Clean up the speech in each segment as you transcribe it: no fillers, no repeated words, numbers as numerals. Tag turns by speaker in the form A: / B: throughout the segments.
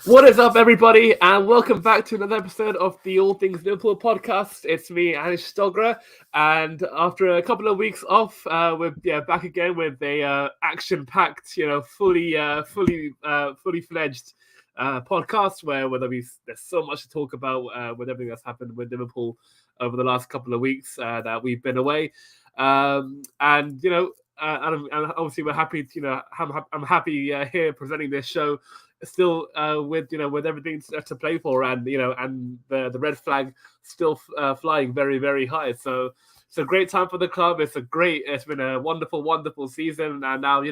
A: What is up, everybody, and welcome back to another episode of the All Things Liverpool podcast. It's me, Anish, Dogra, and after a couple of weeks off, we're back again with a action-packed, fully fledged podcast where there's so much to talk about with everything that's happened with Liverpool over the last couple of weeks that we've been away, and and obviously we're happy. I'm happy here presenting this show still with everything to play for, and the red flag still flying very, very high. So it's a great time for the club. It's been a wonderful season, and now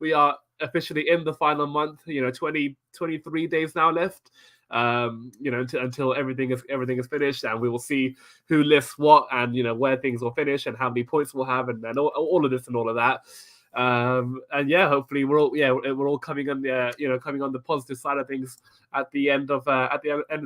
A: we are officially in the final month. 23 days now left. Until everything is finished, and we will see who lifts what, and where things will finish, and how many points we'll have, and all of this and all of that. And hopefully we're all coming on the positive side of things at the end of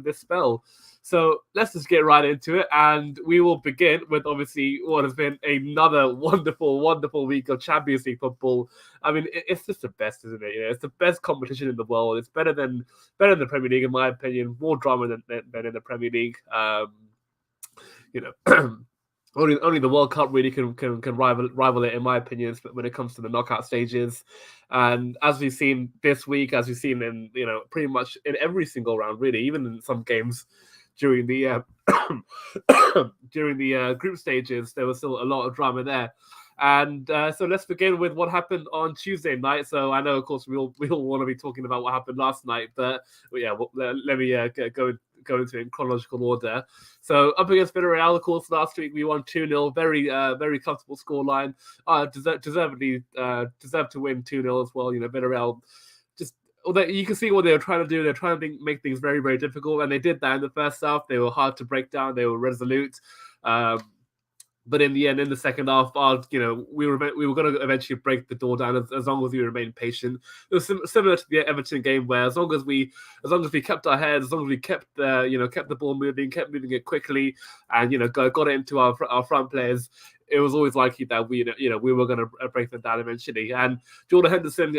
A: this spell. So let's just get right into it, and we will begin with obviously what has been another wonderful week of Champions League football. I mean, it's just the best, isn't it? It's the best competition in the world. It's better than the Premier League, in my opinion. More drama than in the Premier League. You know. Only the World Cup really can rival it, in my opinion, when it comes to the knockout stages. And as we've seen this week, as we've seen in pretty much in every single round, really, even in some games during the group stages, there was still a lot of drama there. And so let's begin with what happened on Tuesday night. So I know, of course, we all want to be talking about what happened last night, but let me go into it in chronological order. So up against Villarreal, of course, last week we won 2-0, very comfortable scoreline. Deserved to win 2-0 as well. Villarreal just, you can see what they were trying to do. They're trying to make things very, very difficult, and they did that in the first half. They were hard to break down. They were resolute. But in the end, in the second half, we were going to eventually break the door down as long as we remained patient. It was similar to the Everton game, where as long as we kept our heads, as long as we kept the ball moving, kept moving it quickly, and got it into our front players, it was always likely that we were going to break them down eventually. And Jordan Henderson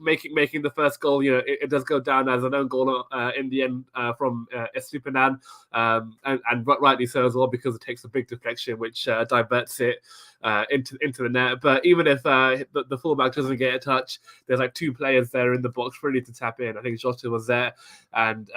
A: making the first goal, it does go down as an own goal in the end from Estupinan, and rightly so as well, because it takes a big deflection which diverts it into the net. But even if the fullback doesn't get a touch, there's like two players there in the box ready to tap in. I think Jota was there, and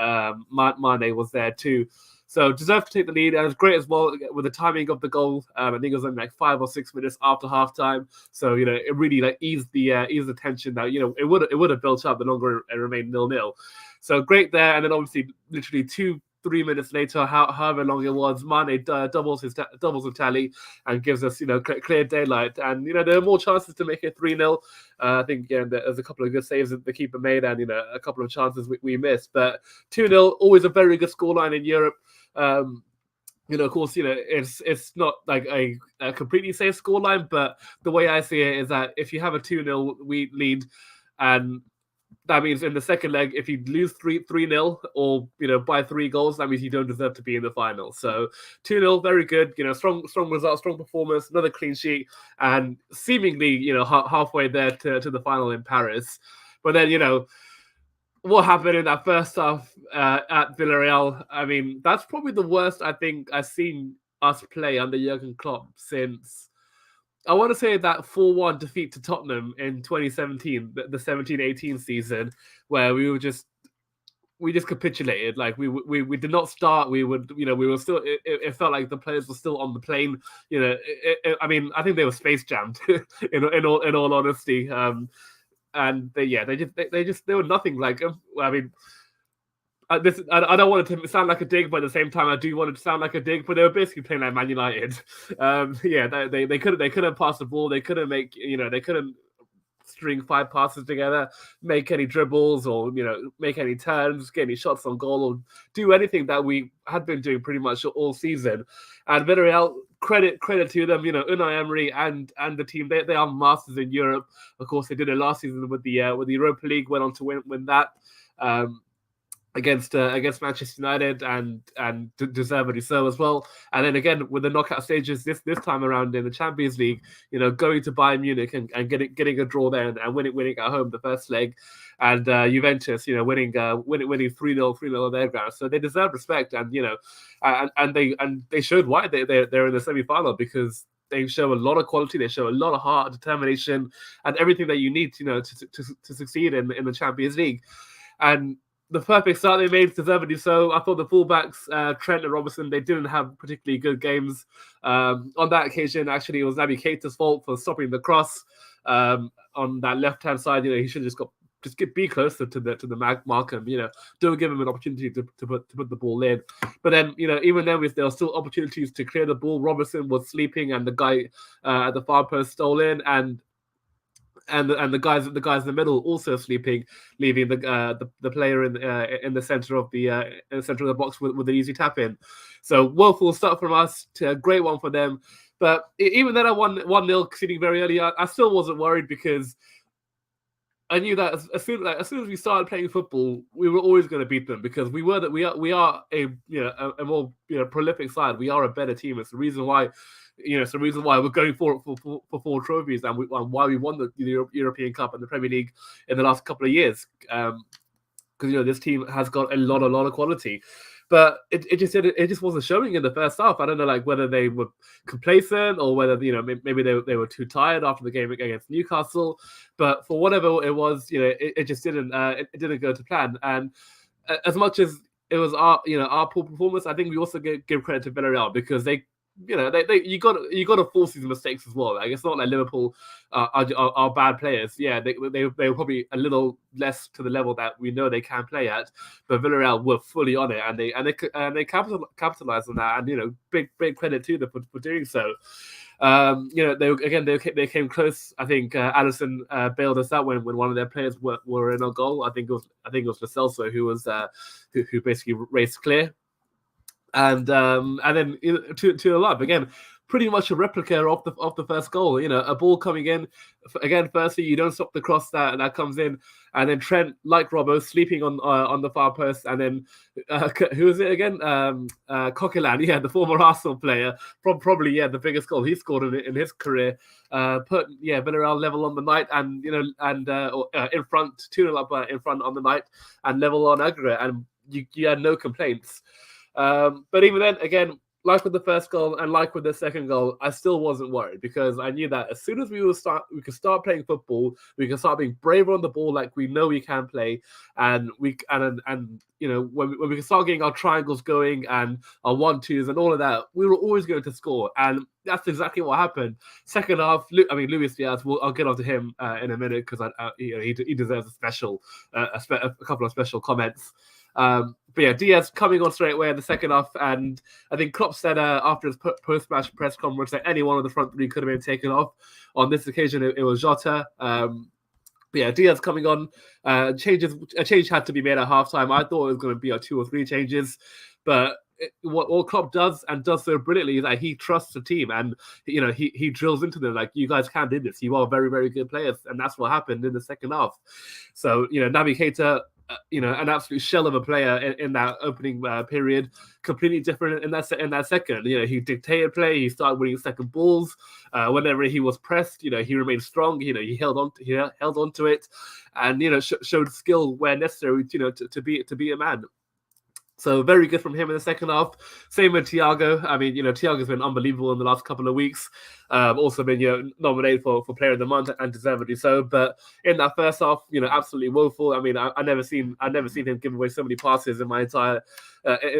A: Mane was there too. So deserved to take the lead, and it was great as well with the timing of the goal. I think it was only like 5 or 6 minutes after halftime. So it really eased the tension that it would have built up the longer it remained 0-0. So great there, and then obviously literally 2-3 minutes later, however long it was, Mane doubles the tally and gives us clear daylight, and there are more chances to make it 3-0. I think there's a couple of good saves that the keeper made, and a couple of chances we missed, but 2-0, always a very good scoreline in Europe. Of course, it's not like a completely safe scoreline, but the way I see it is that if you have a 2-0 lead, and that means in the second leg, if you lose 3-0 or by 3 goals, that means you don't deserve to be in the final. So 2-0, very good. Strong result, strong performance, another clean sheet, and seemingly halfway there to the final in Paris. But then what happened in that first half at Villarreal, I mean, that's probably the worst I think I've seen us play under Jurgen Klopp since, I want to say, that 4-1 defeat to Tottenham in 2017, the 17-18 season, where we just capitulated. Like we did not start. We were still. It felt like the players were still on the plane. I mean, I think they were space jammed. in all honesty. And they were nothing like. I mean, I don't want it to sound like a dig, but at the same time, I do want it to sound like a dig. But they were basically playing like Man United. They couldn't pass the ball. They couldn't they couldn't string 5 passes together, make any dribbles, or make any turns, get any shots on goal, or do anything that we had been doing pretty much all season. And Villarreal, credit to them, Unai Emery and the team, they are masters in Europe. Of course, they did it last season with the Europa League, went on to win that. against Manchester United and deservedly so as well. And then again with the knockout stages this time around in the Champions League, going to Bayern Munich and getting a draw there and winning at home the first leg, and Juventus, winning 3-0 on their ground. So they deserve respect, and they showed why they're in the semi-final, because they show a lot of quality, they show a lot of heart, determination, and everything that you need, to succeed in the Champions League. And the perfect start they made, deservedly so. I thought the fullbacks, Trent and Robertson, they didn't have particularly good games. On that occasion, actually, it was Naby Keita's fault for stopping the cross on that left-hand side. He should have just be closer to the marker. Don't give him an opportunity to put the ball in. But then, even then, there were still opportunities to clear the ball. Robertson was sleeping, and the guy at the far post stole in, and the guys in the middle also sleeping, leaving the player in the center of the box with an easy tap in. So woeful start from us to a great one for them. But even then, I won 1-0 conceding very early. I still wasn't worried, because I knew that as soon as we started playing football, we were always going to beat them, because we are a more prolific side. We are a better team. It's the reason why. It's the reason why we're going for 4 trophies, and why we won the European Cup and the Premier League in the last couple of years. Because this team has got a lot of quality, but it just wasn't showing in the first half. I don't know, whether they were complacent, or whether maybe they were too tired after the game against Newcastle. But for whatever it was, it just didn't go to plan. And as much as it was our poor performance, I think we also give credit to Villarreal, because they you got to force these mistakes as well. It's not like Liverpool are bad players. Yeah, they were probably a little less to the level that we know they can play at, but Villarreal were fully on it, and they capitalized on that, and big credit to them for doing so. They came close. I think Allison bailed us out when one of their players were in a goal. I think it was Lo Celso who was who basically raced clear. And then to a lot again, pretty much a replica of the first goal. A ball coming in again. Firstly, you don't stop the cross that comes in, and then Trent, like Robbo, sleeping on the far post, and then who is it again? Coquelin, the former Arsenal player, probably the biggest goal he scored in his career. Put Villarreal level on the night, and in front 2-0 up in front on the night, and level on aggregate, and you had no complaints. But even then, again, like with the first goal and like with the second goal, I still wasn't worried, because I knew that as soon as we could start playing football, we can start being braver on the ball, like we know we can play, and when we can start getting our triangles going and our 1-2s and all of that, we were always going to score, and that's exactly what happened. Second half, Luis Diaz. I'll get onto him in a minute, because he deserves a couple of special comments. But Diaz coming on straight away in the second half, and I think Klopp said after his post-match press conference that any one of the front three could have been taken off. On this occasion, it was Jota. Diaz coming on. A change had to be made at halftime. I thought it was going to be 2 or 3 changes, but what Klopp does so brilliantly is that he trusts the team, and he drills into them like, you guys can do this. You are very, very good players, and that's what happened in the second half. So Naby Keita, an absolute shell of a player in that opening period, completely different in that second. He dictated play. He started winning second balls. Whenever he was pressed, he remained strong. He held on to it, and showed skill where necessary. To be a man. So very good from him in the second half. Same with Thiago. I mean, Thiago's been unbelievable in the last couple of weeks. Also been, nominated for Player of the Month, and deservedly so. But in that first half, absolutely woeful. I mean, I never seen him give away so many passes in my entire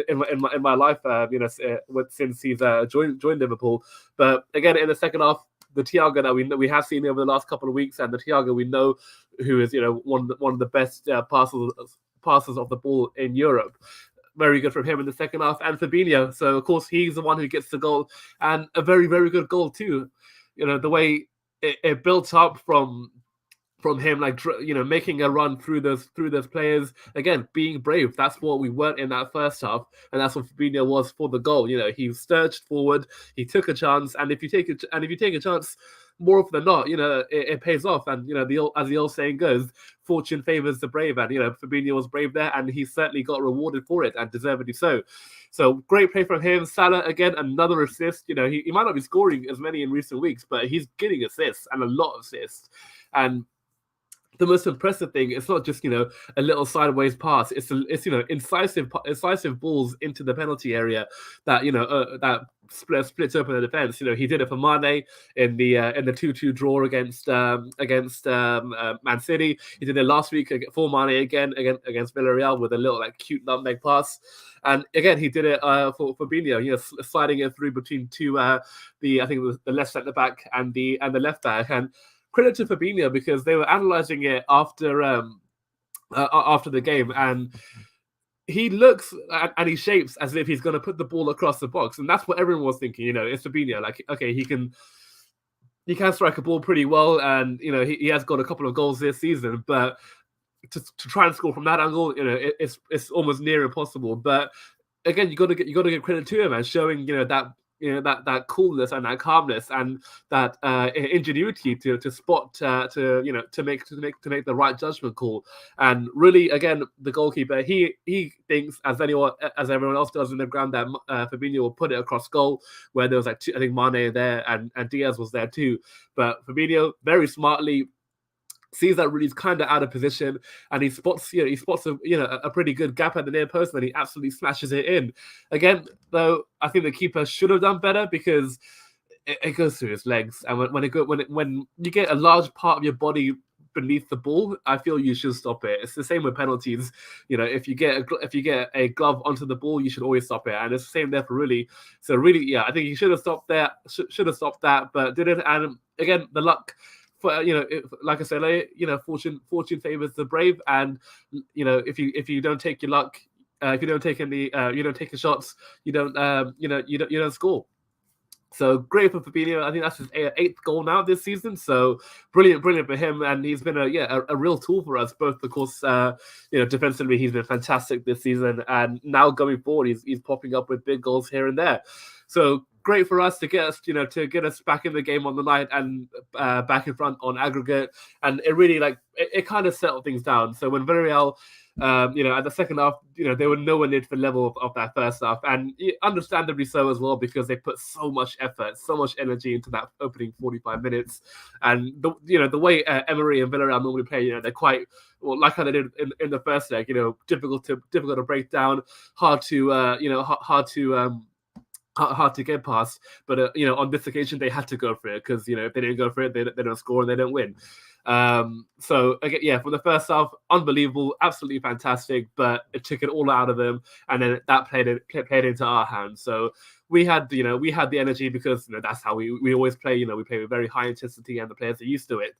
A: in my life. Since he's joined Liverpool. But again, in the second half, the Thiago that we have seen over the last couple of weeks, and the Thiago we know, who is one of the best passers of the ball in Europe. Very good from him in the second half. And Fabinho, so of course he's the one who gets the goal, and a very, very good goal too. The way it built up from him, making a run through those players, again being brave. That's what we weren't in that first half, and that's what Fabinho was for the goal. He surged forward, he took a chance, and if you take a chance, more often than not, it pays off. And as the old saying goes, fortune favors the brave. And Fabinho was brave there, and he certainly got rewarded for it, and deservedly so. So great play from him. Salah again, another assist. He might not be scoring as many in recent weeks, but he's getting assists, and a lot of assists. And the most impressive thing, it's not just a little sideways pass. It's incisive balls into the penalty area that that splits open the defense. He did it for Mane in the 2-2 draw against Man City. He did it last week for Mane again against Villarreal with a little cute nutmeg pass. And again, he did it for Fabinho, sliding it through between two I think it was the left centre back and the left back. And credit to Fabinho, because they were analysing it after the game, and he looks and he shapes as if he's going to put the ball across the box, and that's what everyone was thinking. It's Fabinho. Okay, he can strike a ball pretty well, and he has got a couple of goals this season, but to try and score from that angle, it's almost near impossible. But again, you got to give credit to him and showing that coolness and that calmness and that ingenuity to spot to make the right judgment call. And really, again, the goalkeeper, he thinks as everyone else does in the ground, that Fabinho will put it across goal, where there was I think Mane there and Diaz was there too. But Fabinho very smartly sees that Rooney's kind of out of position, and he spots a pretty good gap at the near post, and then he absolutely smashes it in. Again, though, I think the keeper should have done better, because it goes through his legs, and when you get a large part of your body beneath the ball, I feel you should stop it. It's the same with penalties. If you get a glove onto the ball, you should always stop it, and it's the same there for Rooney. So really, yeah, I think he should have stopped there. Should have stopped that, but didn't. And again, the luck. Like I said, fortune favors the brave, and if you don't take your luck, if you don't take any, you don't take your shots, you don't score. So great for Fabinho. I think that's his 8th goal now this season. So brilliant for him, and he's been a real tool for us both. Of course, defensively he's been fantastic this season, and now going forward he's popping up with big goals here and there. So great for us to get us back in the game on the night and back in front on aggregate, and it really it kind of settled things down. So when Villarreal, at the second half, they were nowhere near the level of that first half, and understandably so as well, because they put so much effort, so much energy into that opening 45 minutes, and the way Emery and Villarreal normally play, they're quite well, like how they did in the first leg, difficult to break down, hard to get past, but on this occasion they had to go for it, because if they didn't go for it, they don't score and they don't win. So again, from the first half, unbelievable, absolutely fantastic, but it took it all out of them, and then that played into our hands. So we had the energy, because that's how we always play. We play with very high intensity, and the players are used to it.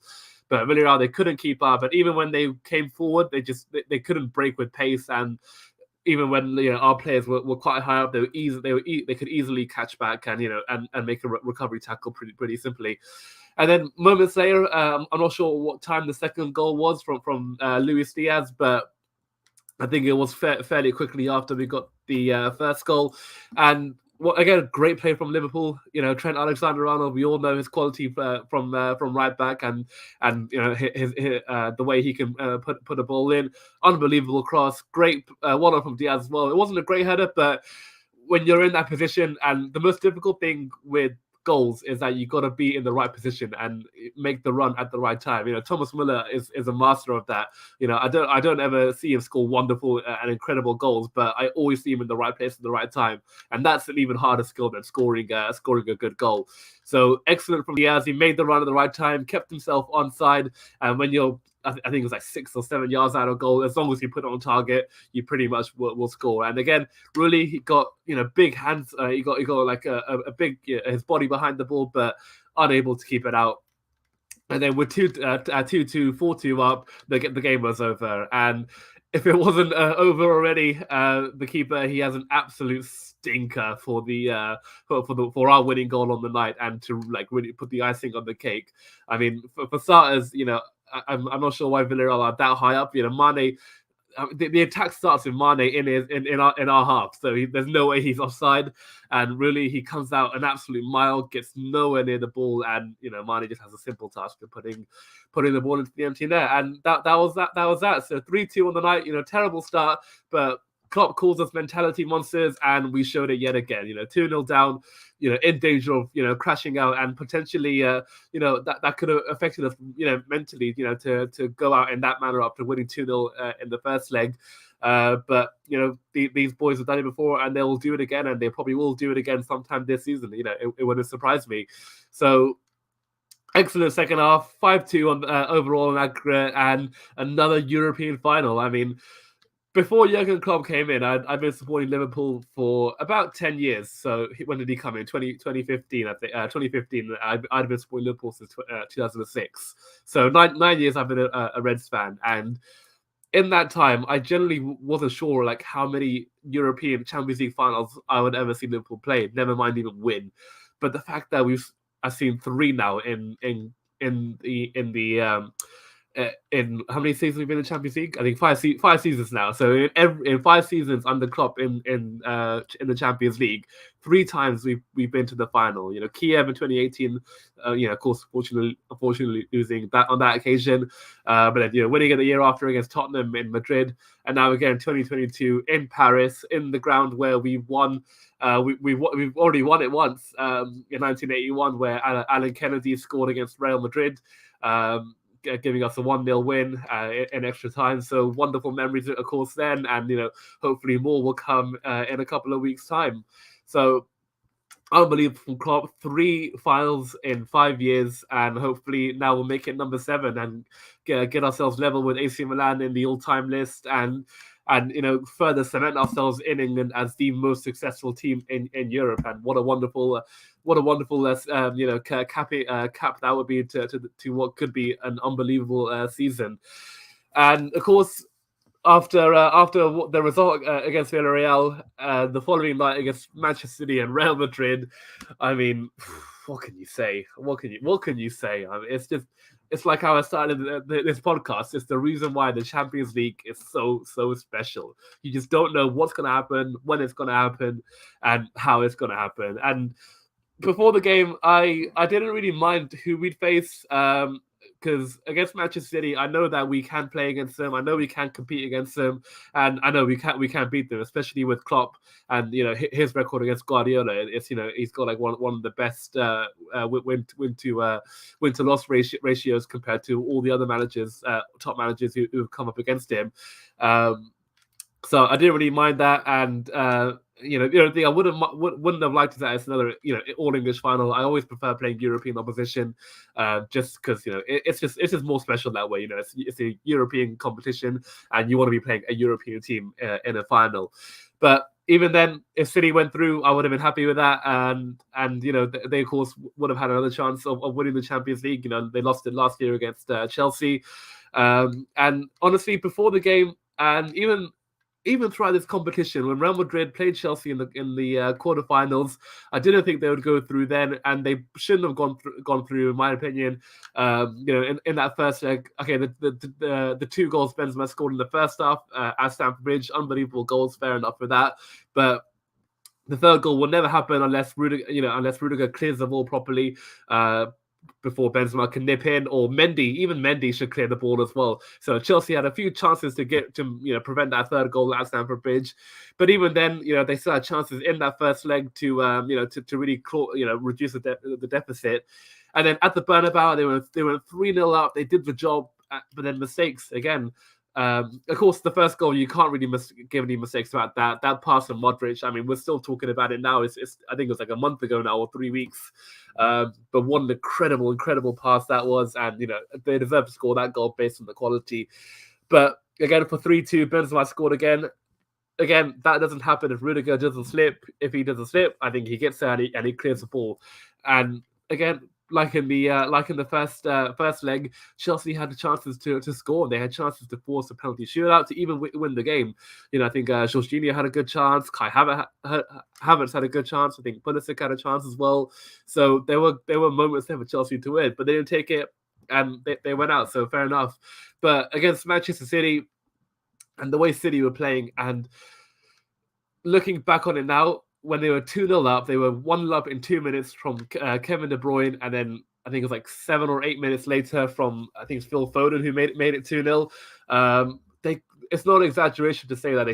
A: But Villarreal, they couldn't keep up, and even when they came forward, they couldn't break with pace. And even when our players were quite high up, they could easily catch back and and make a recovery tackle pretty simply. And then moments later, I'm not sure what time the second goal was from Luis Diaz, but I think it was fairly quickly after we got the first goal. And again, great play from Liverpool. Trent Alexander-Arnold. We all know his quality from right back, and his the way he can put a ball in. Unbelievable cross. Great one from Diaz as well. It wasn't a great header, but when you're in that position, and the most difficult thing with goals is that you got to be in the right position and make the run at the right time. Thomas Müller is a master of that. I don't ever see him score wonderful and incredible goals, but I always see him in the right place at the right time, and that's an even harder skill than scoring a good goal. So excellent from Diaz. He made the run at the right time, kept himself onside, and when you're I think it was 6 or 7 yards out of goal, as long as you put it on target, you pretty much will score. And again, really, he got big hands. He got a big his body behind the ball, but unable to keep it out. And then with 2-2, 4-2 up, the game was over. And if it wasn't over already, the keeper, he has an absolute stinker for our winning goal on the night, and to really put the icing on the cake. I mean, for starters, I'm not sure why Villarreal are that high up. Mane, the attack starts with Mane in our half, so there's no way he's offside. And really, he comes out an absolute mile, gets nowhere near the ball, and Mane just has a simple task of putting the ball into the empty net, and that was that. So 3-2 on the night, terrible start, but Klopp calls us mentality monsters, and we showed it yet again. 2-0 down, in danger of crashing out, and potentially that could have affected us mentally, to go out in that manner after winning 2-0 in the first leg. But these boys have done it before, and they'll do it again, and they probably will do it again sometime this season. It wouldn't surprise me. So excellent second half, 5-2 on overall in aggregate, and another European final. I mean, before Jurgen Klopp came in, I've been supporting Liverpool for about 10 years. So when did he come in? 2015, I think. 2015. I'd been supporting Liverpool since 2006. So nine years I've been a Reds fan. And in that time, I generally wasn't sure like how many European Champions League finals I would ever see Liverpool play, never mind even win. But the fact that I've seen 3 now in how many seasons we've been in the Champions League? I think 5 seasons now. So in 5 seasons under Klopp in the Champions League, 3 times we've been to the final. Kiev in 2018, of course, unfortunately losing that on that occasion, but then winning it the year after against Tottenham in Madrid, and now again 2022 in Paris, in the ground where we won. We've already won it once in 1981, where Alan Kennedy scored against Real Madrid. Giving us a 1-0 win in extra time. So wonderful memories, of course, then. And, hopefully more will come in a couple of weeks' time. So unbelievable Klopp, 3 finals in 5 years. And hopefully now we'll make it number 7 and get ourselves level with AC Milan in the all-time list. And further cement ourselves in England as the most successful team in Europe. And what a wonderful cap that would be to what could be an unbelievable season. And of course, after the result against Villarreal, the following night against Manchester City and Real Madrid, I mean, what can you say? What can you say? I mean, it's like how I started this podcast. It's the reason why the Champions League is so special. You just don't know what's going to happen, when it's going to happen, and how it's going to happen. And before the game, I didn't really mind who we'd face, because against Manchester City, I know that we can play against them. I know we can compete against them, and I know we can beat them, especially with Klopp and his record against Guardiola. It's he's got like one of the best win to loss ratios compared to all the other managers, top managers who've come up against him. So I didn't really mind that, and the thing I wouldn't have liked is that it's another all English final. I always prefer playing European opposition, just because it's just more special that way. It's a European competition, and you want to be playing a European team in a final. But even then, if City went through, I would have been happy with that, and they of course would have had another chance of winning the Champions League. They lost it last year against Chelsea, and honestly, before the game, and even throughout this competition, when Real Madrid played Chelsea in the quarterfinals, I didn't think they would go through then, and they shouldn't have gone through, in my opinion. In that first leg, okay, the 2 goals Benzema scored in the first half at Stamford Bridge, unbelievable goals, fair enough for that, but the third goal will never happen unless Rudiger clears the ball properly. Before Benzema can nip in, or even Mendy should clear the ball as well. So Chelsea had a few chances to prevent that third goal at Stamford Bridge, but even then, they still had chances in that first leg to really reduce the deficit. And then at the Bernabeu, they were 3-0 up. They did the job, but then mistakes again. Of course, the first goal, you can't really give any mistakes about that. That pass from Modric, I mean, we're still talking about it now. It's I think it was like a month ago now, or 3 weeks. But what an incredible pass that was. And, they deserve to score that goal based on the quality. But again, for 3-2, Benzema scored again. Again, that doesn't happen if Rudiger doesn't slip. If he doesn't slip, I think he gets there and he clears the ball. And again, like in the first leg, Chelsea had the chances to score. They had chances to force a penalty shootout to even win the game. I think Jorginho had a good chance. Kai Havertz had a good chance. I think Pulisic had a chance as well. So there were moments there for Chelsea to win, but they didn't take it, and they went out. So fair enough. But against Manchester City, and the way City were playing. And looking back on it now, when they were 2-0 up, they were 1-0 up in 2 minutes from Kevin De Bruyne, and then I think it was like 7 or 8 minutes later from, I think it's Phil Foden who made it 2-0. It's not an exaggeration to say that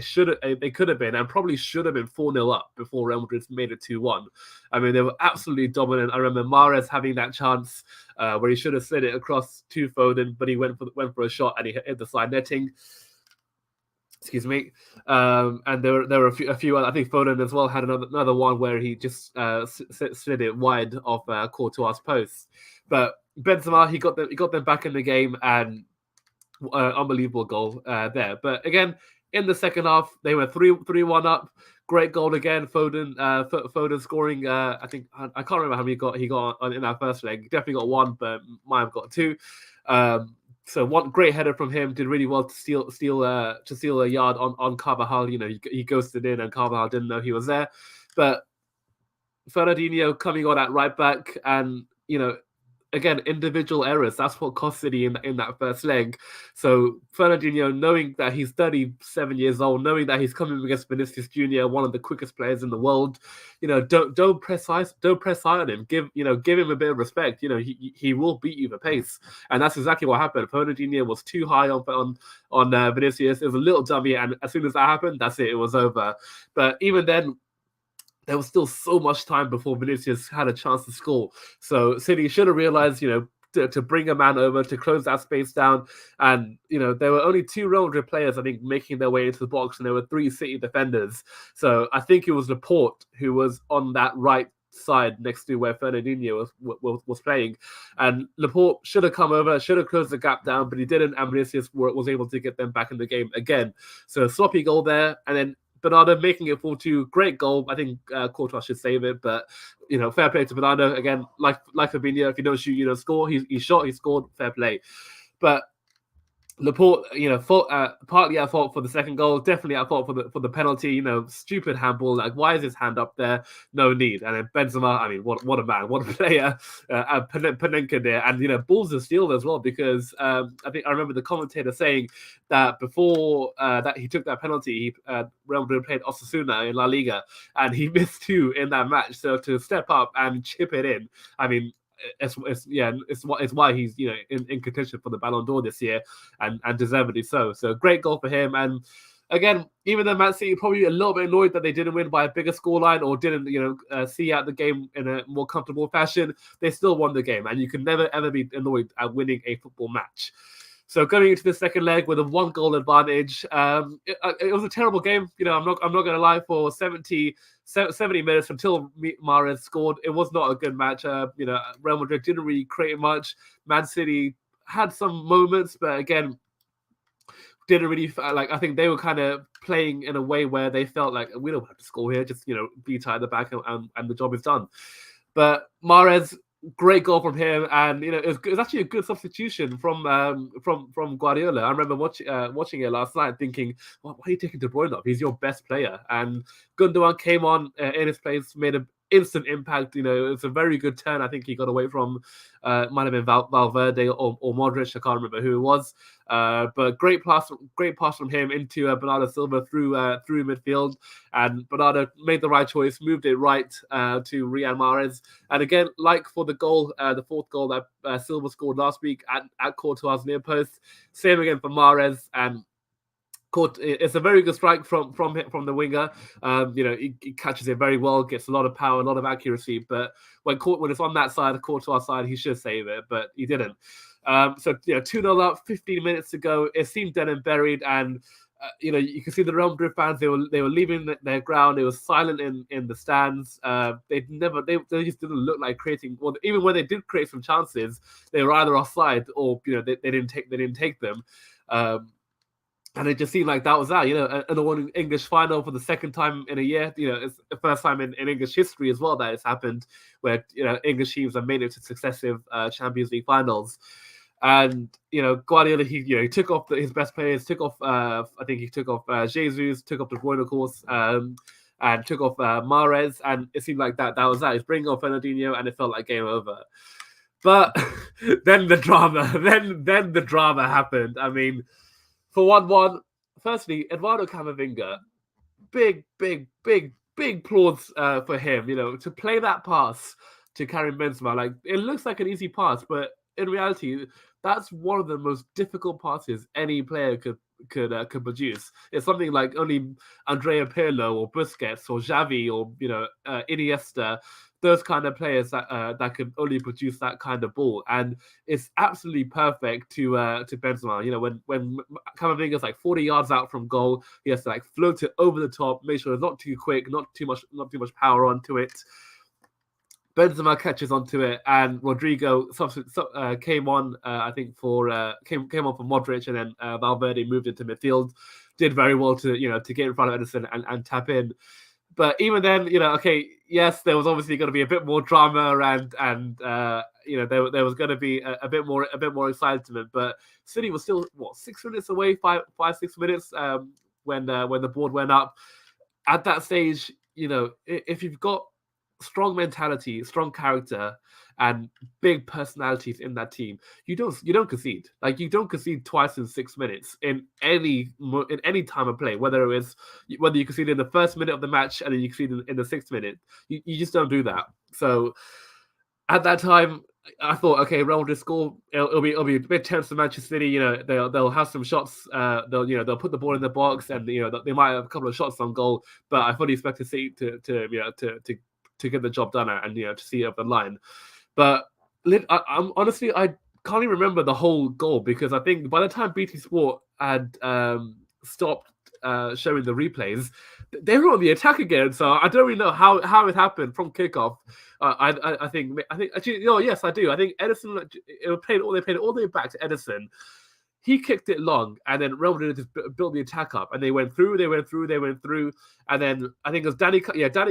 A: they could have been, and probably should have been 4-0 up before Real Madrid made it 2-1. I mean, they were absolutely dominant. I remember Mahrez having that chance where he should have slid it across to Foden, but he went for a shot and he hit the side netting. Excuse me. And there were a few. I think Foden as well had another one where he just slid it wide off Courtois' post. But Benzema, he got them back in the game, and unbelievable goal there. But again, in the second half, they were 3-1 up. Great goal again. Foden scoring. I think I can't remember how many he got in that first leg. Definitely got one, but might have got two. So one great header from him, did really well to steal a yard on Carvajal. You know, he ghosted in, and Carvajal didn't know he was there. But Fernandinho coming on at right back, and you know, again, individual errors. That's what cost City in that first leg. So Fernandinho, knowing that he's 37 years old, knowing that he's coming against Vinicius Jr., one of the quickest players in the world, you know, don't press high on him. Give him a bit of respect. You know, he will beat you for pace, and that's exactly what happened. Fernandinho was too high on Vinicius. It was a little dummy, and as soon as that happened, that's it. It was over. But even then, there was still so much time before Vinicius had a chance to score. So City should have realized, you know, to bring a man over, to close that space down. And, you know, there were only 2 Real Madrid players, I think, making their way into the box, and there were 3 City defenders. So I think it was Laporte who was on that right side next to where Fernandinho was playing. And Laporte should have come over, should have closed the gap down, but he didn't, and Vinicius was able to get them back in the game again. So sloppy goal there, and then Bernardo making it 4-2, great goal. I think Courtois should save it, but you know, fair play to Bernardo. Again, like Fabinho, if you don't shoot, you don't score. He shot, he scored, fair play. But Laporte, you know, partly at fault for the second goal, definitely at fault for the penalty. You know, stupid handball. Like, why is his hand up there? No need. And then Benzema, I mean, what a man, what a player. Panenka there, and you know, balls of steel as well, because I think I remember the commentator saying that before that he took that penalty, Real Madrid played Osasuna in La Liga, and he missed 2 in that match. So to step up and chip it in, I mean, it's why he's, you know, in contention for the Ballon d'Or this year, and deservedly so. So great goal for him. And again, even though Man City probably a little bit annoyed that they didn't win by a bigger scoreline, or didn't, you know, see out the game in a more comfortable fashion, they still won the game, and you can never ever be annoyed at winning a football match. So going into the second leg with a 1-goal advantage, it was a terrible game. You know, I'm not going to lie. For 70 minutes until Mahrez scored, it was not a good match. You know, Real Madrid didn't really create much. Man City had some moments, but again, didn't really like. I think they were kind of playing in a way where they felt like, we don't have to score here. Just, you know, be tight at the back, and the job is done. But Mahrez, great goal from him, and you know, it was actually a good substitution from Guardiola. I remember watching it last night, thinking, why are you taking De Bruyne off? He's your best player. And Gundogan came on in his place, made an instant impact. You know, it's a very good turn. I think he got away from might have been Valverde or Modric. I can't remember who it was. But great pass from him into Bernardo Silva through midfield, and Bernardo made the right choice, moved it right to Riyad Mahrez. And again, like for the goal, the 4th goal that Silva scored last week at Courtois' near post, same again for Mahrez. And it's a very good strike from the winger. You know, he catches it very well, gets a lot of power, a lot of accuracy. But when it's on that side, Courtois' side, he should save it, but he didn't. So you know, 2-0 up, 15 minutes to go. It seemed dead and buried, and you know, you can see the Real Madrid fans. They were leaving their ground. It was silent in the stands. They just didn't look like creating. Well, even when they did create some chances, they were either offside or, you know, they didn't take them. And it just seemed like that was that, you know, an English final for the second time in a year. You know, it's the first time in English history as well that it's happened, where, you know, English teams have made it to successive Champions League finals. And, you know, Guardiola, he took off his best players, I think he took off Jesus, took off De Bruyne, of course, and took off Mahrez, and it seemed like that was that. He's bringing off Fernandinho, and it felt like game over. But then the drama happened. I mean, for 1-1, firstly, Eduardo Camavinga, big applause for him. To play that pass to Karim Benzema, like it looks like an easy pass, but in reality, that's one of the most difficult passes any player could produce. It's something like only Andrea Pirlo or Busquets or Xavi or Iniesta, those kind of players that could only produce that kind of ball, and it's absolutely perfect to Benzema. When Camavinga's like 40 yards out from goal, he has to like float it over the top, make sure it's not too quick, not too much power onto it. Benzema catches onto it, and Rodrigo came on. I think came on for Modric, and then Valverde moved into midfield. Did very well to get in front of Edison and tap in. But even then, okay, yes, there was obviously going to be a bit more drama, and there was going to be a bit more excitement. But City was still 6 minutes away, 6 minutes when the board went up. At that stage, if you've got strong mentality, strong character, and big personalities in that team, you don't concede. Like, you don't concede twice in 6 minutes in any time of play, whether you concede in the first minute of the match and then you concede in the 6th minute. You just don't do that. So at that time, I thought, okay, Real Madrid score. It'll be a bit tense for Manchester City. They'll have some shots. They'll put the ball in the box, and they might have a couple of shots on goal. But I fully expect City to get the job done and to see it up the line. But I'm honestly, I can't even remember the whole goal, because I think by the time BT Sport had stopped showing the replays, they were on the attack again. So I don't really know how it happened from kickoff. I think actually, yes, I do. I think Edison, they played all the way back to Edison. He kicked it long, and then Real Madrid just built the attack up, and they went through, and then I think it was Danny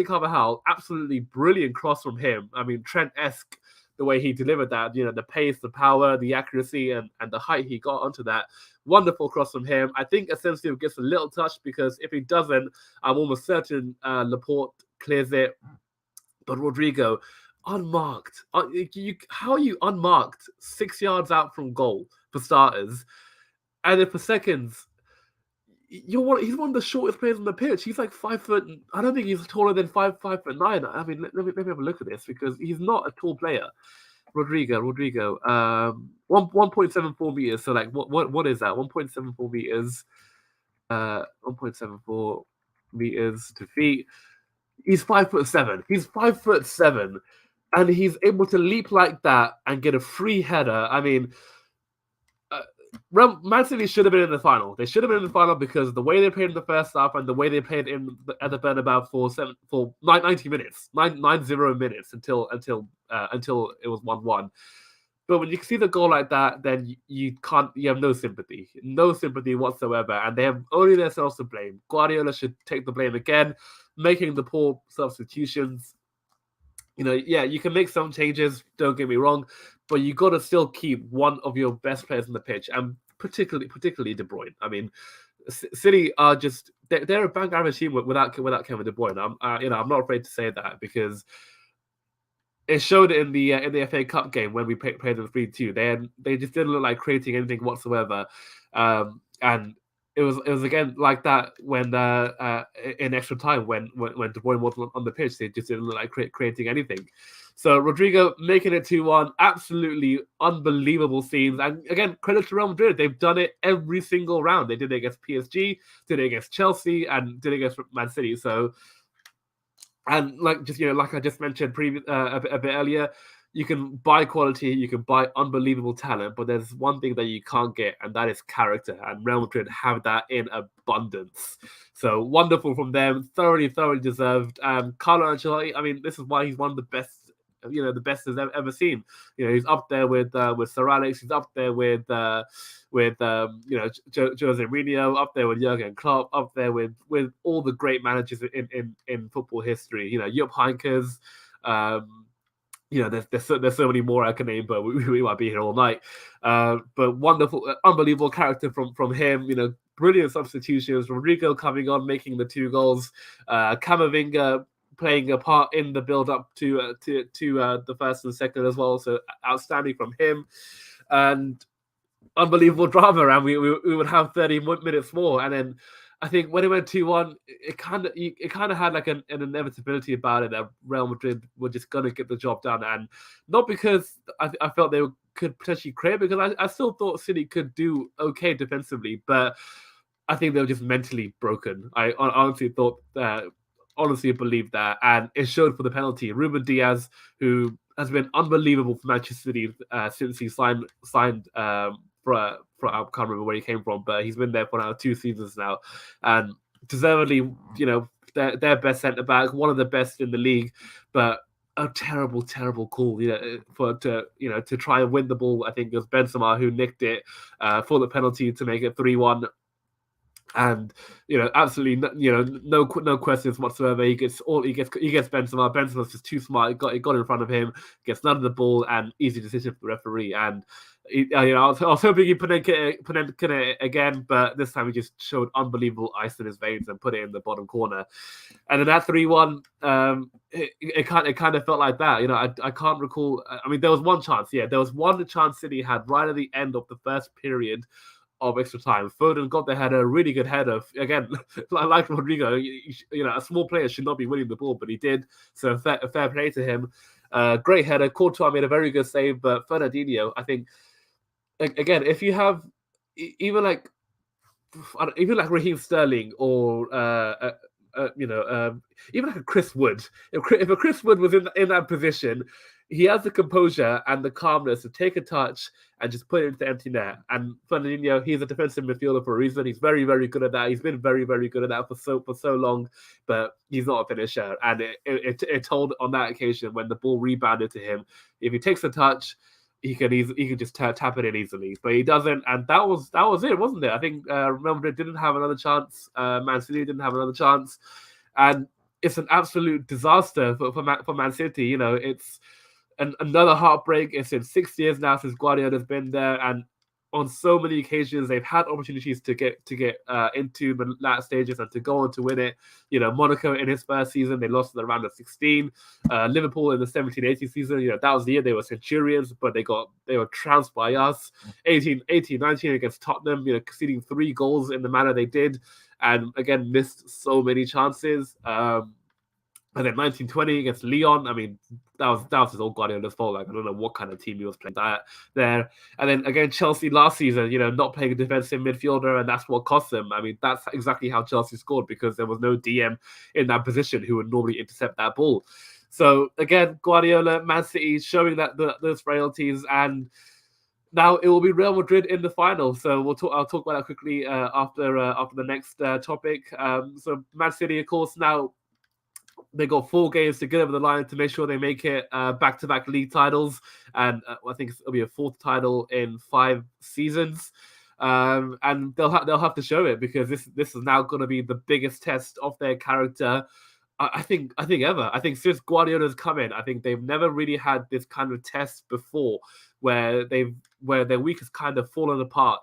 A: Carvajal, absolutely brilliant cross from him. I mean, Trent-esque, the way he delivered that, the pace, the power, the accuracy, and the height he got onto that. Wonderful cross from him. I think Asensio gets a little touch, because if he doesn't, I'm almost certain Laporte clears it. But Rodrigo, unmarked. How are you unmarked 6 yards out from goal, for starters? And then for seconds, he's one of the shortest players on the pitch. He's like 5 foot. I don't think he's taller than 5'9". I mean, let me have a look at this, because he's not a tall player. Rodrigo, 1.74 meters. So like, what is that? 1.74 meters. 1.74 meters to feet. He's 5'7". He's 5'7", and he's able to leap like that and get a free header. I mean, Man City should have been in the final. They should have been in the final, because the way they played in the first half and the way they played at the Bernabeu for 90 minutes, 90 minutes until it was 1-1. But when you see the goal like that, then you have no sympathy whatsoever, and they have only themselves to blame. Guardiola should take the blame again, making the poor substitutions. You can make some changes, don't get me wrong, but you got to still keep one of your best players on the pitch, and particularly De Bruyne. I mean, City are just they're a bang average team without Kevin De Bruyne. I'm not afraid to say that, because it showed in the FA Cup game when we played them 3-2. They just didn't look like creating anything whatsoever, and it was again like that when in extra time when De Bruyne wasn't on the pitch. They just didn't look like creating anything. So Rodrigo making it 2-1, absolutely unbelievable scenes. And again, credit to Real Madrid. They've done it every single round. They did it against PSG, did it against Chelsea, and did it against Man City. So, and like I just mentioned a bit earlier, you can buy quality, you can buy unbelievable talent, but there's one thing that you can't get, and that is character. And Real Madrid have that in abundance. So wonderful from them, thoroughly deserved. Carlo Ancelotti, I mean, this is why he's one of the best. The best has ever seen. He's up there with Sir Alex. He's up there with Jose Mourinho. Up there with Jurgen Klopp. Up there with all the great managers in football history. Jupp Heynckes. There's so many more I can name, but we might be here all night. But wonderful, unbelievable character from him. Brilliant substitutions. Rodrigo coming on, making the 2 goals. Camavinga playing a part in the build-up to the first and second as well. So outstanding from him. And unbelievable drama, and we would have 30 minutes more. And then I think when it went 2-1, it kind of had like an inevitability about it that Real Madrid were just gonna get the job done, and not because I felt they could potentially create, because I still thought City could do okay defensively, but I think they were just mentally broken. I honestly thought that. Honestly believed that, and it showed for the penalty. Ruben Diaz, who has been unbelievable for Manchester City since he signed for I can't remember where he came from, but he's been there for now 2 seasons now, and deservedly, their best centre back, one of the best in the league, but a terrible call, to try and win the ball. I think it was Benzema who nicked it for the penalty to make it 3-1. And absolutely, no questions whatsoever. He gets Benzema. Benzema's just too smart. It got in front of him, gets none of the ball, and easy decision for the referee. And I was hoping he Panenka again, but this time he just showed unbelievable ice in his veins and put it in the bottom corner. And then that 3-1, it kind of felt like that. I can't recall. I mean, there was one chance. Yeah, there was one chance City had right at the end of the first period of extra time. Foden got the header, really good header. Again, like Rodrigo, a small player should not be winning the ball, but he did. So fair play to him. Great header. Courtois made a very good save, but Fernandinho, I think, again, if you have even like Raheem Sterling or even like a Chris Wood, if a Chris Wood was in that position, he has the composure and the calmness to take a touch and just put it into empty net. And Fernandinho, he's a defensive midfielder for a reason. He's very, very good at that. He's been very, very good at that for so long, but he's not a finisher. And it told on that occasion when the ball rebounded to him. If he takes a touch, he can just tap it in easily, but he doesn't. And that was it, wasn't it? I think Real Madrid didn't have another chance. Man City didn't have another chance, and it's an absolute disaster for Man City. It's another heartbreak. It's in 6 years now since Guardiola's been there, and on so many occasions they've had opportunities to get into the latter stages and to go on to win it. Monaco in his first season, they lost in the round of 16. Liverpool in the 17-18 season, that was the year they were Centurions, but they were trounced by us. 18-19 against Tottenham, conceding 3 goals in the manner they did, and again missed so many chances. And then 1920 against Lyon, I mean, that was his old Guardiola's fault. Like, I don't know what kind of team he was playing there. And then again, Chelsea last season, not playing a defensive midfielder, and that's what cost them. I mean, that's exactly how Chelsea scored, because there was no DM in that position who would normally intercept that ball. So again, Guardiola, Man City showing that those frailties, and now it will be Real Madrid in the final. So I'll talk about that quickly after the next topic. So Man City, of course, now they got 4 games to get over the line to make sure they make it back-to-back league titles, and I think it'll be a 4th title in 5 seasons. And they'll have to show it, because this is now going to be the biggest test of their character. I think ever. I think since Guardiola's come in, I think they've never really had this kind of test before, where their week has kind of fallen apart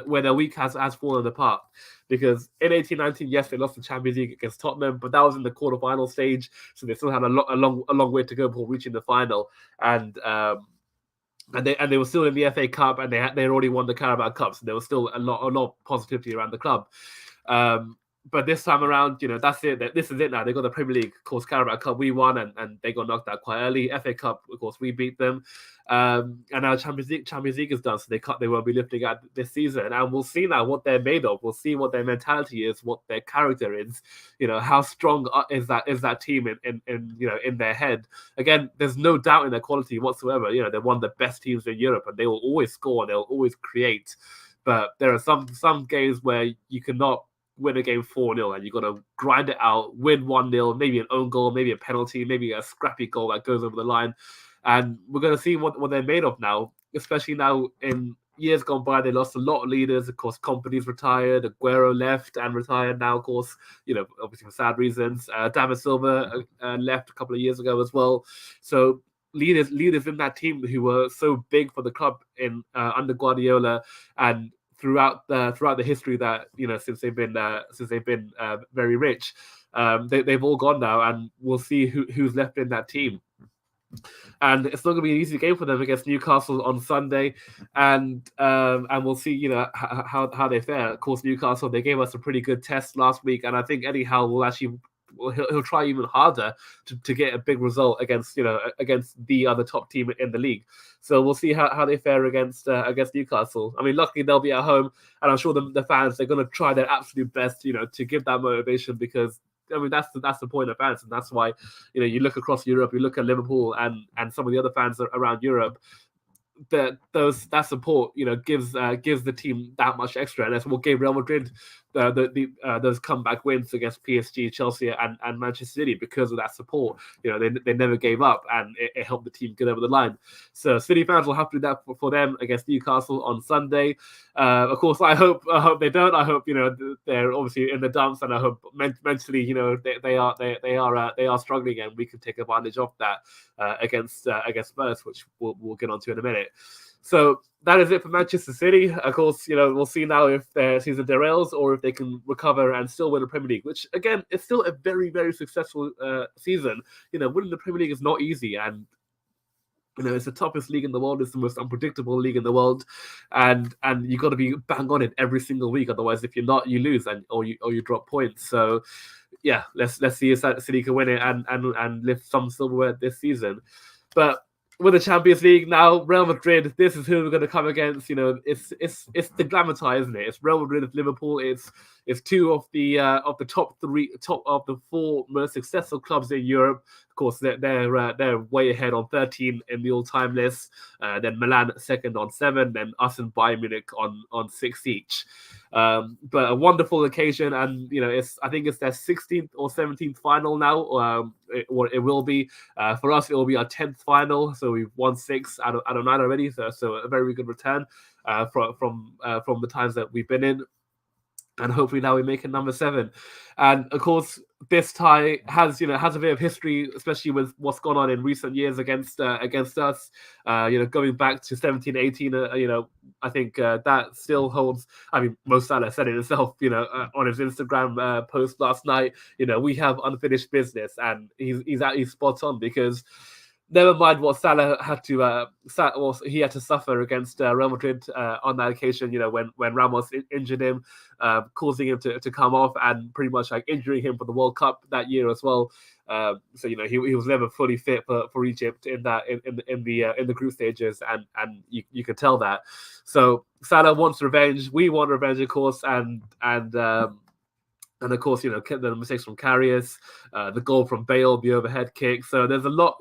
A: where their week has fallen apart. Because in 18-19, yes, they lost the Champions League against Tottenham, but that was in the quarterfinal stage, so they still had a long way to go before reaching the final. And they were still in the FA Cup, and they had already won the Carabao Cup, so there was still a lot of positivity around the club. But this time around, that's it. This is it now. They got the Premier League, of course. Carabao Cup we won, and they got knocked out quite early. FA Cup, of course, we beat them, and now Champions League is done, so they won't be lifting out this season. And we'll see now what they're made of. We'll see what their mentality is, what their character is. How strong is that team in their head. Again, there's no doubt in their quality whatsoever. They're one of the best teams in Europe, and they will always score, and they'll always create. But there are some games where you cannot win a game 4-0, and you've got to grind it out, win 1-0, maybe an own goal, maybe a penalty, maybe a scrappy goal that goes over the line. And we're going to see what they're made of now, especially now in years gone by. They lost a lot of leaders. Of course, Kompany's retired, Aguero left and retired now, of course, obviously for sad reasons. David Silva left a couple of years ago as well. So leaders in that team who were so big for the club in under Guardiola, and throughout the history that since they've been very rich, they've all gone now, and we'll see who's left in that team. and it's not going to be an easy game for them against Newcastle on Sunday, and we'll see, how they fare. Of course, Newcastle, they gave us a pretty good test last week, and I think Eddie Howe will actually. Well, he'll try even harder to get a big result against the other top team in the league. So we'll see how they fare against Newcastle. I mean, luckily they'll be at home, and I'm sure the fans, they're going to try their absolute best, to give that motivation, because I mean that's the point of fans, and that's why you look across Europe, you look at Liverpool and some of the other fans around Europe. That support gives the team that much extra, and that's what gave Real Madrid those comeback wins against PSG, Chelsea, and Manchester City, because of that support. They never gave up, and it helped the team get over the line. So City fans will have to do that for them against Newcastle on Sunday. Of course, I hope they don't. I hope they're obviously in the dumps, and I hope mentally they are struggling, and we can take advantage of that against Spurs, which we'll get onto in a minute. So that is it for Manchester City. Of course, we'll see now if their season derails or if they can recover and still win the Premier League, which, again, is still a very, very successful season. Winning the Premier League is not easy, and it's the toughest league in the world. It's the most unpredictable league in the world, and you got to be bang on it every single week. Otherwise, if you're not, you lose or you drop points. So, yeah, let's see if City can win it and lift some silverware this season. But with the Champions League now, Real Madrid, this is who we're going to come against. It's the glamour tie, isn't it? It's Real Madrid, it's Liverpool, it's two of the top of the four most successful clubs in Europe. Of course, they're way ahead on 13 in the all-time list. Then Milan second on 7, then us and Bayern Munich on 6 each. But a wonderful occasion, and I think it's their 16th or 17th final now. It will be for us. It will be our 10th final, so we've won 6 out of 9 already. So a very good return from the times that we've been in. And hopefully now we make it number 7. And of course, this tie has a bit of history, especially with what's gone on in recent years against us. Going back to 17-18, I think that still holds. I mean, Mo Salah said it himself, on his Instagram post last night. We have unfinished business, and he's spot on, because never mind what Salah had to he had to suffer against Real Madrid on that occasion. When Ramos injured him, causing him to come off, and pretty much like injuring him for the World Cup that year as well. So he was never fully fit for Egypt in the group stages, and you could tell that. So Salah wants revenge. We want revenge, of course, and of course, the mistakes from Karius, the goal from Bale, the overhead kick. So there's a lot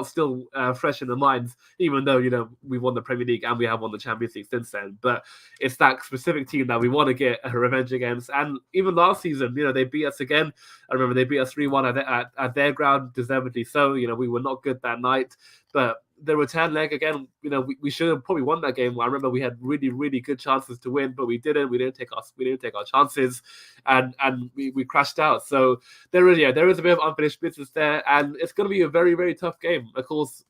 A: still fresh in the minds, even though, we won the Premier League and we have won the Champions League since then. But it's that specific team that we want to get a revenge against. And even last season, they beat us again. I remember they beat us 3-1 at their ground, deservedly so. We were not good that night. But the return leg again, we should have probably won that game. I remember we had really, really good chances to win, but we didn't. We didn't take our chances, and we crashed out. So there is a bit of unfinished business there, and it's going to be a very, very tough game. Of course,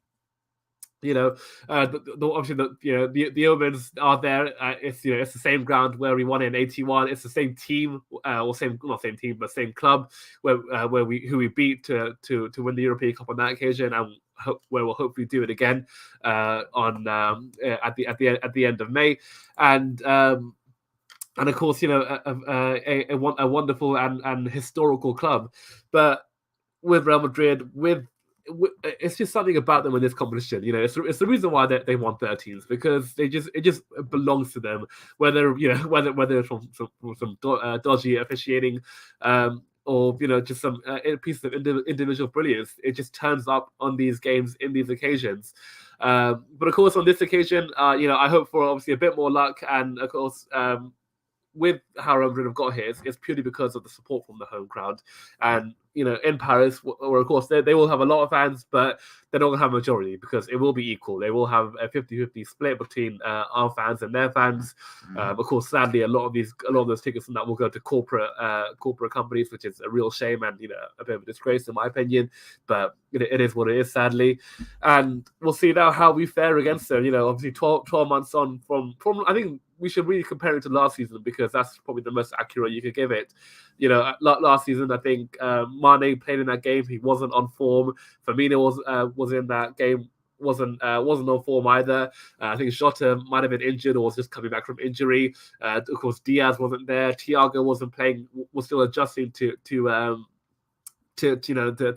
A: obviously the Omens are there. It's the same ground where we won in 81. It's the same team, or not same team, but same club who we beat to win the European Cup on that occasion, and where we'll hopefully do it again at the end of May, and of course a wonderful and historical club. But with Real Madrid, it's just something about them in this competition. It's the reason why they won 13s, because it just belongs to them. Whether it's from some dodgy officiating, or just some piece of individual brilliance, it just turns up on these games in these occasions. But of course, on this occasion, I hope for obviously a bit more luck, and of course, with how Real Madrid have got here, it's purely because of the support from the home crowd. And in Paris, where of course they will have a lot of fans, but they don't have a majority, because it will be equal. They will have a 50-50 split between our fans and their fans. Of course, sadly, a lot of those tickets from that will go to corporate companies, which is a real shame and a bit of a disgrace in my opinion. But it is what it is, sadly. And we'll see now how we fare against them. Obviously 12 months on from I think we should really compare it to last season because that's probably the most accurate you could give it. You know, last season I think Mane played in that game. He wasn't on form. Firmino was in that game. Wasn't on form either. I think Jota might have been injured or was just coming back from injury. Of course, Diaz wasn't there. Thiago wasn't playing. Was still adjusting to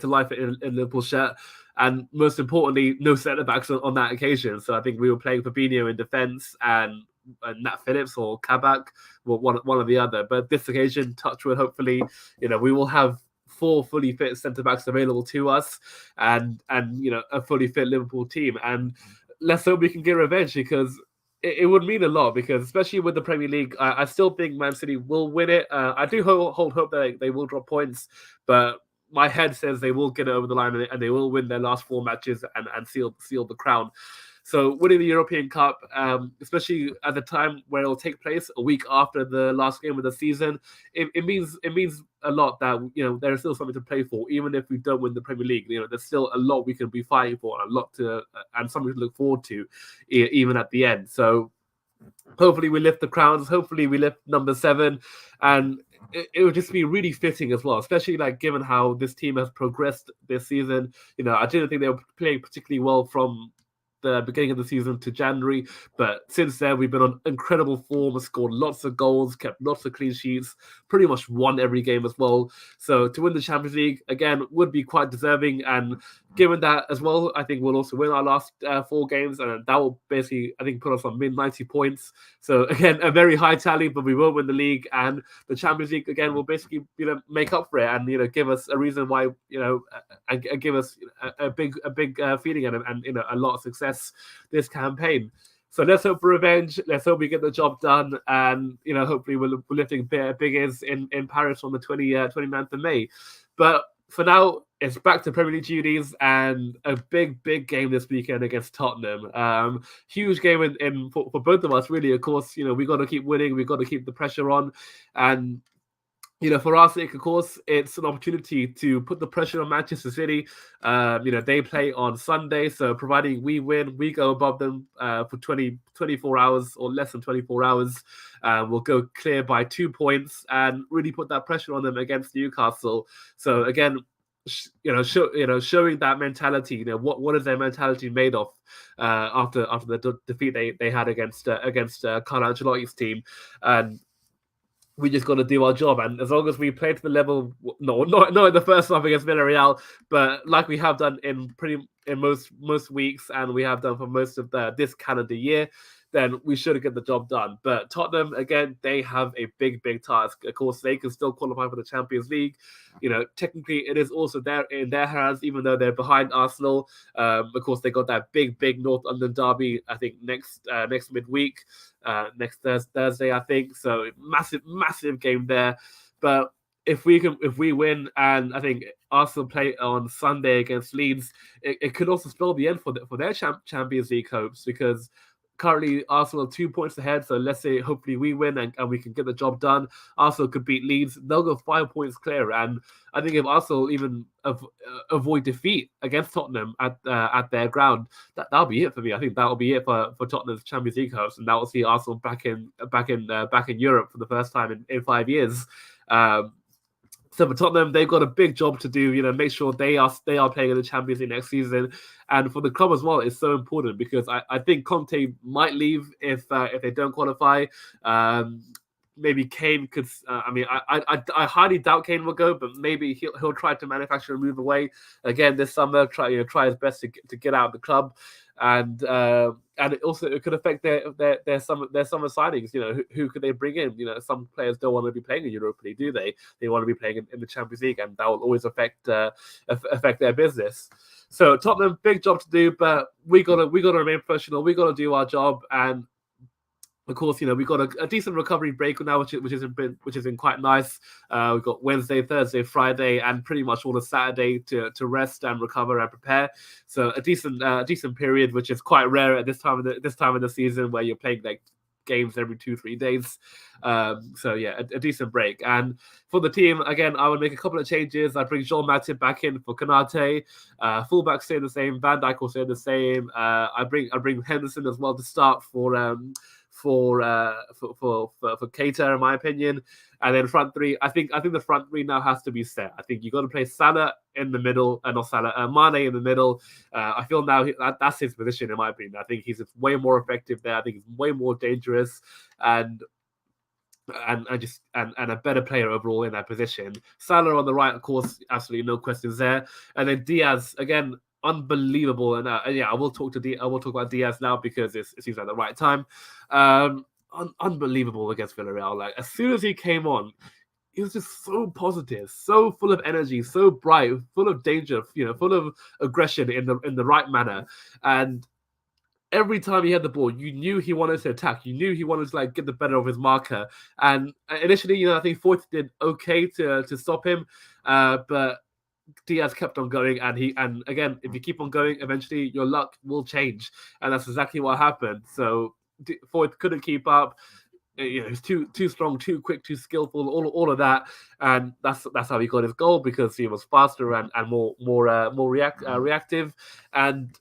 A: life in Liverpool shirt. And most importantly, no centre backs on that occasion. So I think we were playing Fabinho in defence and Nat Phillips or Kabak, well, one or the other. But this occasion, touchwood, hopefully, we will have 4 fully fit centre backs available to us, and a fully fit Liverpool team. And let's hope we can get revenge because it would mean a lot. Because especially with the Premier League, I still think Man City will win it. I do hold hope that they will drop points, but my head says they will get it over the line and they will win their last 4 matches and seal the crown. So winning the European Cup, especially at the time where it will take place a week after the last game of the season, it means a lot that there is still something to play for, even if we don't win the Premier League. There's still a lot we can be fighting for, and a lot and something to look forward to, even at the end. So hopefully we lift the crowns. Hopefully we lift number 7, and it would just be really fitting as well, especially given how this team has progressed this season. I didn't think they were playing particularly well from the beginning of the season to January, but since then we've been on incredible form, scored lots of goals, kept lots of clean sheets, pretty much won every game as well. So to win the Champions League again would be quite deserving, and given that as well, I think we'll also win our last 4 games, and that will basically, I think, put us on mid-90 points. So again, a very high tally, but we will win the league, and the Champions League again will basically make up for it, and give us a reason why and give us a big feeling and a lot of success this campaign. So let's hope for revenge. Let's hope we get the job done, and hopefully we're lifting big in Paris on the 29th of May. But for now, it's back to Premier League duties and a big game this weekend against Tottenham. Huge game for both of us, really. Of course, we got to keep winning. We got to keep the pressure on, and for our sake, of course, it's an opportunity to put the pressure on Manchester City. They play on Sunday, so providing we win, we go above them for 24 hours or less than 24 hours. We'll go clear by 2 points and really put that pressure on them against Newcastle. So again, showing that mentality. What is their mentality made of after the defeat they had against Carlo Ancelotti's team, and we just got to do our job. And as long as we play to the level, not in the first half against Villarreal, but like we have done in most weeks, and we have done for most of this calendar year, then we should get the job done. But Tottenham, again, they have a big task. Of course, they can still qualify for the Champions League. Technically, it is also in their hands, even though they're behind Arsenal. Of course, they got that big North London derby, I think, next midweek, next Thursday, I think. So massive game there. But if we win, and I think Arsenal play on Sunday against Leeds, it could also spell the end for their Champions League hopes, because currently Arsenal are 2 points ahead. So let's say hopefully we win and we can get the job done. Arsenal could beat Leeds. They'll go 5 points clear. And I think if Arsenal even avoid defeat against Tottenham at their ground, that'll be it for me. I think that'll be it for Tottenham's Champions League hopes, and that will see Arsenal back in Europe for the first time in 5 years. So for Tottenham, they've got a big job to do. Make sure they are playing in the Champions League next season, and for the club as well, it's so important, because I think Conte might leave if they don't qualify. Maybe Kane could. I highly doubt Kane will go, but maybe he'll try to manufacture a move away again this summer. Try his best to get out of the club, and it could affect their summer signings. Who could they bring in? Some players don't want to be playing in Europa League, do they? They want to be playing in the Champions League, and that will always affect their business. So Tottenham, big job to do, but we gotta remain professional. We gotta do our job, and of course, we've got a decent recovery break now, which has been quite nice. We've got Wednesday, Thursday, Friday, and pretty much all of Saturday to rest and recover and prepare. So a decent period, which is quite rare at this time of the season, where you're playing games every 2-3 days. So yeah, a decent break. And for the team, again, I would make a couple of changes. I bring Joel Matip back in for Konate. Fullback stay the same. Van Dijk will stay the same. I bring Henderson as well to start for for Keita, in my opinion. And then front three, I think the front three now has to be set. I think you got to play Salah in the middle, not Salah, Mane in the middle. I feel now that's his position, in my opinion. I think he's way more effective there. I think he's way more dangerous and a better player overall in that position. Salah on the right, of course, absolutely no questions there. And then Diaz again, unbelievable. And yeah, I will talk about Diaz now because it seems like the right time. Unbelievable against Villarreal. Like as soon as he came on, he was just so positive, so full of energy, so bright, full of danger, full of aggression in the right manner. And every time he had the ball, you knew he wanted to attack. You knew he wanted to get the better of his marker. And initially, I think Foyt did okay to stop him, but Diaz kept on going. And again, if you keep on going, eventually your luck will change, and that's exactly what happened. So Foyt couldn't keep up. He's too strong, too quick, too skillful, all of that, and that's how he got his goal because he was faster and more reactive, and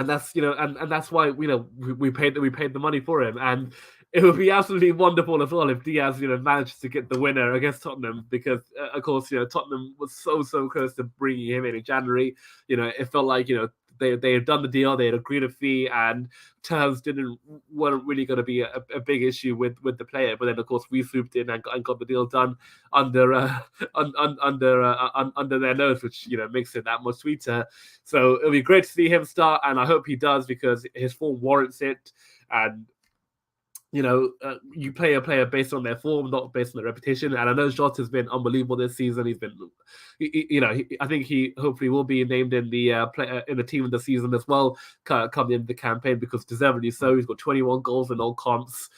A: that's and that's why we paid the money for him, and it would be absolutely wonderful as well if Diaz managed to get the winner against Tottenham because of course Tottenham was so close to bringing him in January. It felt like they had done the deal, they had agreed a fee, and terms weren't really going to be a big issue with the player. But then, of course, we swooped in and got the deal done under their nose, which makes it that much sweeter. So it'll be great to see him start, and I hope he does because his form warrants it. And you play a player based on their form, not based on their reputation. And I know Jota has been unbelievable this season. He's been, I think he hopefully will be named in the in the team of the season as well, coming into the campaign because deservedly so. He's got 21 goals in all comps,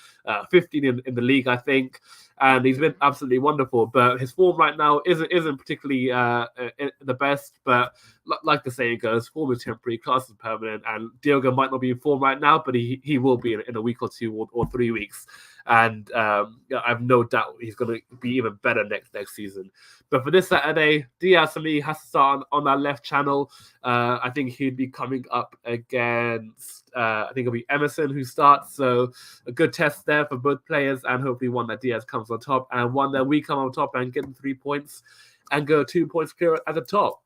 A: 15 in the league, I think, and he's been absolutely wonderful. But his form right now isn't particularly the best. But like the saying goes, form is temporary, class is permanent, and Dogra might not be in form right now, but he will be in a week or two or 3 weeks. And I have no doubt he's going to be even better next season. But for this Saturday, Diaz for me has to start on that left channel. I think he'd be coming up against, I think it'll be Emerson who starts. So a good test there for both players, and hopefully one that Diaz comes on top, and one that we come on top and get 3 points and go 2 points clear at the top.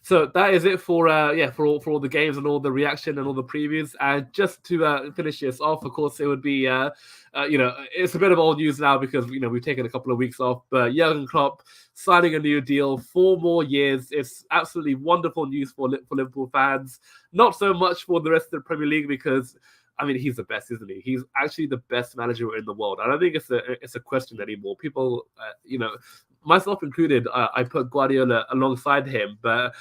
A: So that is it for all the games and all the reaction and all the previews. And just to finish this off, of course, it would be it's a bit of old news now because we've taken a couple of weeks off. But Jurgen Klopp signing a new deal, 4 more years. It's absolutely wonderful news for Liverpool fans. Not so much for the rest of the Premier League because he's the best, isn't he? He's actually the best manager in the world. I don't think it's a question anymore. People, myself included, I put Guardiola alongside him, but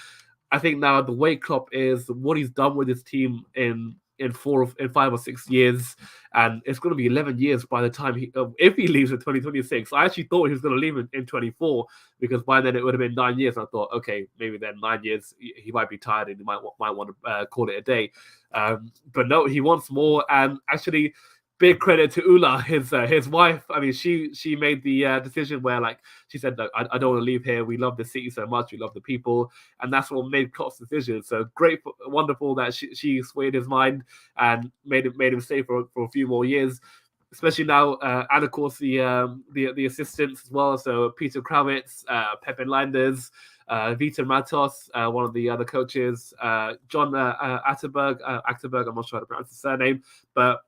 A: I think now the way Klopp is, what he's done with his team in 5 or 6 years, and it's going to be 11 years by the time if he leaves in 2026. I actually thought he was going to leave in 24 because by then it would have been 9 years. I thought, okay, maybe then 9 years he might be tired and he might want to call it a day. But no, he wants more, and actually. Big credit to Ula, his wife. She made the decision where, she said, "Look, I don't want to leave here. We love the city so much. We love the people," and that's what made Klopp's decision. So great, wonderful that she swayed his mind and made him stay for a few more years, especially now. And of course the assistants as well. So Peter Kravitz, Pepe Linders, Vitor Matos, one of the other coaches, John Atterberg. I'm not sure how to pronounce his surname, but.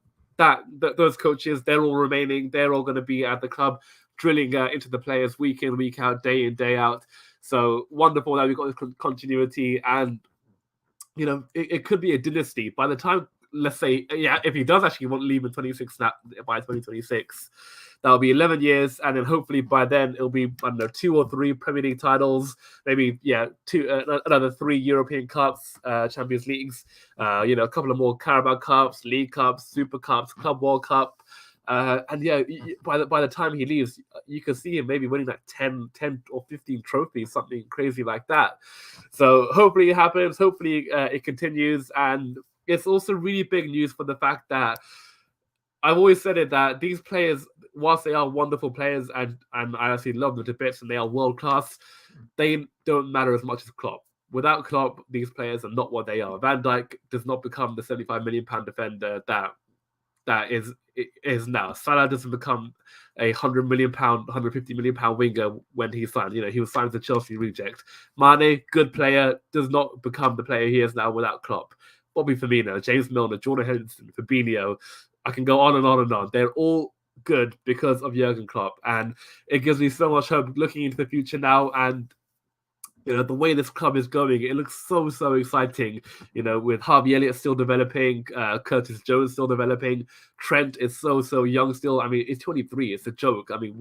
A: Those coaches, they're all remaining. They're all going to be at the club, drilling into the players week in, week out, day in, day out. So wonderful that we've got this continuity, and it could be a dynasty by the time. Let's say, if he does actually want to leave in 26 by 2026, that'll be 11 years, and then hopefully by then it'll be 2 or 3 Premier League titles, maybe another 3 European Cups, Champions Leagues, a couple of more Carabao Cups, League Cups, Super Cups, Club World Cup, and by the time he leaves, you can see him maybe winning 10 or 15 trophies, something crazy like that. So hopefully it happens. Hopefully it continues, and it's also really big news for the fact that I've always said it that these players, whilst they are wonderful players and I actually love them to bits and they are world class, they don't matter as much as Klopp. Without Klopp, these players are not what they are. Van Dijk does not become the £75 million defender that that is now. Salah doesn't become a £100 million, £150 million winger when he signed. He was signed as a Chelsea reject. Mane, good player, does not become the player he is now without Klopp. Bobby Firmino, James Milner, Jordan Henderson, Fabinho, I can go on and on and on. They're all good because of Jurgen Klopp, and it gives me so much hope looking into the future now. And the way this club is going, it looks so exciting. With Harvey Elliott still developing, Curtis Jones still developing, Trent is so young still. I mean, it's 23. It's a joke. I mean,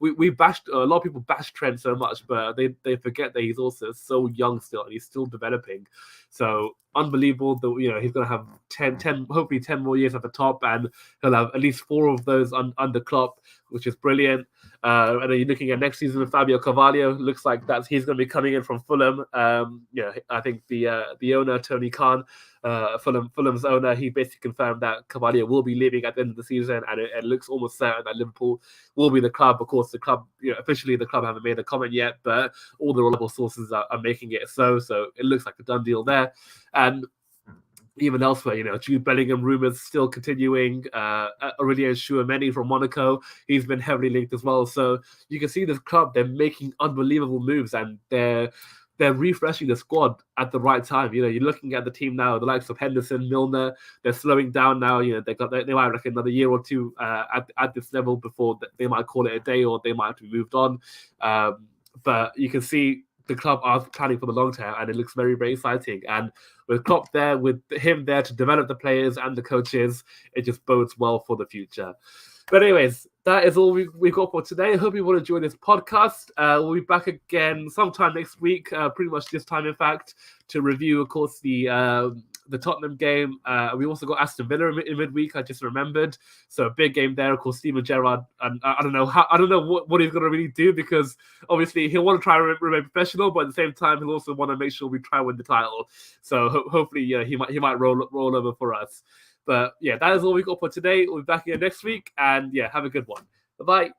A: we bashed a lot of people bash Trent so much, but they forget that he's also so young still, and he's still developing. So unbelievable that he's going to have 10 hopefully 10 more years at the top, and he'll have at least 4 of those under Klopp, which is brilliant. And then you're looking at next season with Fabio Carvalho. Looks like he's going to be coming in from Fulham. I think the owner, Tony Khan, Fulham's owner, he basically confirmed that Carvalho will be leaving at the end of the season, and it looks almost certain that Liverpool will be the club. Of course, the club, officially the club haven't made a comment yet, but all the reliable sources are making it so it looks like a done deal there. And even elsewhere, Jude Bellingham rumors still continuing. Aurelien Chouameni from Monaco, he's been heavily linked as well. So you can see this club, they're making unbelievable moves, and they're refreshing the squad at the right time. You're looking at the team now, the likes of Henderson, Milner, they're slowing down now. They might have like another year or two at this level before they might call it a day, or they might have to be moved on. But you can see the club are planning for the long term, and it looks very exciting. And with Klopp there, with him there to develop the players and the coaches, it just bodes well for the future. But anyways, that is all we got for today. I hope you will enjoy this podcast. We'll be back again sometime next week, pretty much this time, in fact, to review, of course, the Tottenham game. We also got Aston Villa in midweek. I just remembered, so a big game there. Of course, Steven Gerrard, and I don't know what he's going to really do, because obviously he'll want to try and remain professional, but at the same time he'll also want to make sure we try and win the title. So hopefully, he might roll over for us. But yeah, that is all we got for today. We'll be back here next week, and yeah, have a good one. Bye-bye.